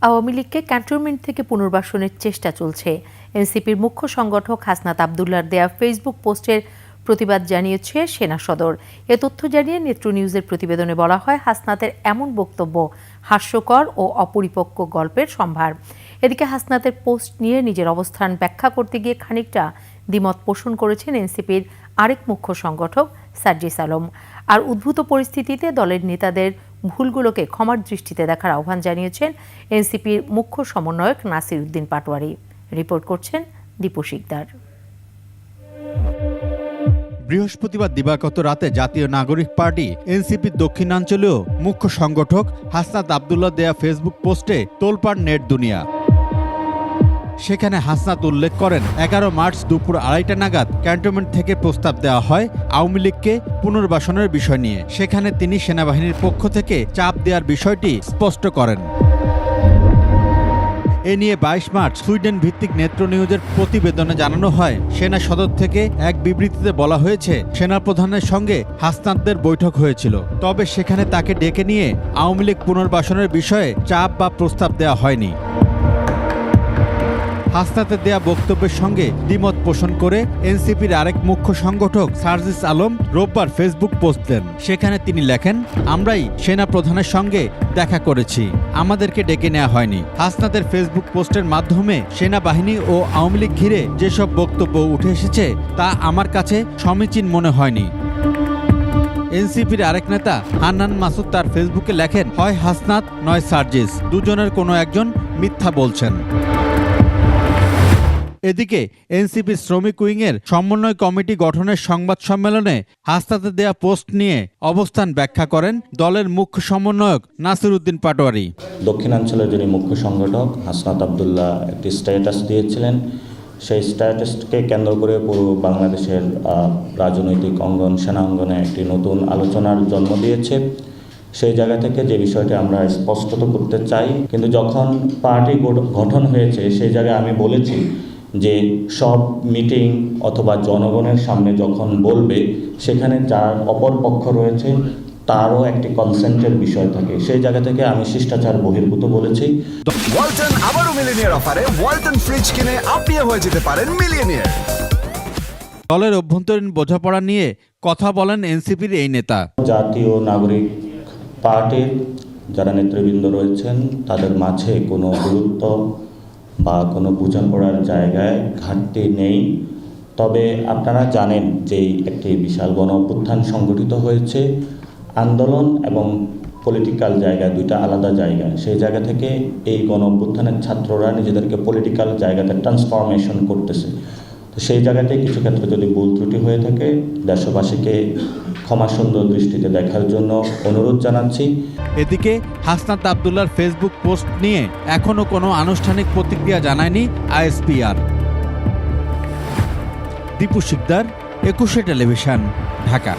আওয়ামী লীগকে ক্যান্টনমেন্ট থেকে পুনর্বাসনের চেষ্টা চলছে। এনসিপির মুখ্য সংগঠক হাসনাত আবদুল্লার দেয়া ফেসবুক পোস্টের প্রতিবাদ জানিয়েছে সেনা সদর। এ তথ্য জানিয়ে নেত্র নিউজের প্রতিবেদনে বলা হয়, হাসনাতের এমন বক্তব্য হাস্যকর ও অপরিপক্ক গল্পের সম্ভার। এদিকে হাসনাতের পোস্ট নিয়ে নিজের অবস্থান ব্যাখ্যা করতে গিয়ে খানিকটা দ্বিমত পোষণ করেছেন এনসিপির আরেক মুখ্য সংগঠক সার্জিস আলম। আর উদ্ভূত পরিস্থিতিতে দলের নেতাদের ভুলগুলোকে ক্ষমার দৃষ্টিতে দেখার আহ্বান জানিয়েছেন এনসিপির মুখ্য সমন্বয়ক নাসির উদ্দিন পাটোয়ারি। রিপোর্ট করছেন দীপু শিকদার। বৃহস্পতিবার দিবাগত রাতে জাতীয় নাগরিক পার্টি এনসিপির দক্ষিণাঞ্চলীয় মুখ্য সংগঠক হাসনাত আবদুল্লাহ দেয়া ফেসবুক পোস্টে তোলপাড় নেট দুনিয়া। সেখানে হাসনাত উল্লেখ করেন, 11 মার্চ দুপুর 2:30টা নাগাদ ক্যান্টনমেন্ট থেকে প্রস্তাব দেওয়া হয় আওয়ামী লীগকে পুনর্বাসনের বিষয় নিয়ে। সেখানে তিনি সেনাবাহিনীর পক্ষ থেকে চাপ দেওয়ার বিষয়টি স্পষ্ট করেন। এ নিয়ে 22 মার্চ সুইডেন ভিত্তিক নেত্র নিউজের প্রতিবেদনে জানানো হয়, সেনা সদর থেকে এক বিবৃতিতে বলা হয়েছে, সেনাপ্রধানের সঙ্গে হাসনাতদের বৈঠক হয়েছিল, তবে সেখানে তাকে ডেকে নিয়ে আওয়ামী লীগ পুনর্বাসনের বিষয়ে চাপ বা প্রস্তাব দেওয়া হয়নি। হাসনাতের দেয়া বক্তব্যের সঙ্গে দ্বিমত পোষণ করে এনসিপির আরেক মুখ্য সংগঠক সার্জিস আলম রোববার ফেসবুক পোস্ট দেন। সেখানে তিনি লেখেন, আমরাই সেনা প্রধানের সঙ্গে দেখা করেছি, আমাদেরকে ডেকে নেওয়া হয়নি। হাসনাতের ফেসবুক পোস্টের মাধ্যমে সেনাবাহিনী ও আওয়ামী লীগ ঘিরে যেসব বক্তব্য উঠে এসেছে তা আমার কাছে সমীচীন মনে হয়নি। এনসিপির আরেক নেতা হান্নান মাসুদ তার ফেসবুকে লেখেন, হয় হাসনাত নয় সার্জিস, দুজনের কোনো একজন মিথ্যা বলছেন। এদিকে এনসিপি শ্রমিক উইংয়ের সমন্বয় কমিটি গঠনের সংবাদ সম্মেলনে হাসনাতের দেয়া পোস্ট নিয়ে অবস্থান ব্যাখ্যা করেন দলের মুখ্য সমন্বয়ক নাসির উদ্দিন পাটোয়ারি। দক্ষিণাঞ্চলের যিনি মুখ্য সংগঠক হাসনাত আবদুল্লাহ একটি স্ট্যাটাস দিয়েছিলেন, সেই স্ট্যাটাসকে কেন্দ্র করে পুরো বাংলাদেশের রাজনৈতিক অঙ্গন, সেনা অঙ্গনে একটি নতুন আলোচনার জন্ম দিয়েছে। সেই জায়গা থেকে যে বিষয়টি আমরা স্পষ্টত করতে চাই, কিন্তু যখন পার্টি গঠন হয়েছে সেই জায়গায় আমি বলেছি যে সব মিটিং অথবা জনগণের সামনে যখন বলবে, সেখানে যার অপর পক্ষ রয়েছে তারও একটি কনসেন্টের বিষয় থাকে। সেই জায়গা থেকে আমি শিষ্টাচার বহির্ভূত বলেছি। ওয়ালটন আবারও মিলিয়নিয়ার অফারে ওয়ালটন ফ্রিজ কিনে আপনিও হয়ে যেতে পারেন মিলিয়নিয়ার। দলের অভ্যন্তরীণ বোঝাপড়া নিয়ে কথা বলেন এনসিপির এই নেতা। জাতীয় নাগরিক পার্টির যারা নেতৃবৃন্দ রয়েছেন তাদের মাঝে কোনো গুরুত্ব বা কোনো বোঝাপড়ার জায়গায় ঘাটতি নেই। তবে আপনারা জানেন যে একটি বিশাল গণ অভ্যুত্থান সংগঠিত হয়েছে। আন্দোলন এবং পলিটিক্যাল জায়গা দুইটা আলাদা জায়গা। সেই জায়গা থেকে এই গণ অভ্যুত্থানের ছাত্ররা নিজেদেরকে পলিটিক্যাল জায়গাতে ট্রান্সফরমেশন করতেছে। তো সেই জায়গাতে কিছু ক্ষেত্রে যদি ভুল ত্রুটি হয়ে থাকে, দেশবাসীকে ক্ষমা সুন্দর দৃষ্টিতে দেখার জন্য অনুরোধ জানাচ্ছি। এদিকে হাসনাত আবদুল্লাহর ফেসবুক পোস্ট নিয়ে এখনো কোনো আনুষ্ঠানিক প্রতিক্রিয়া জানায়নি আইএসপিআর। দীপু শিকদার, 21 টেলিভিশন, ঢাকা।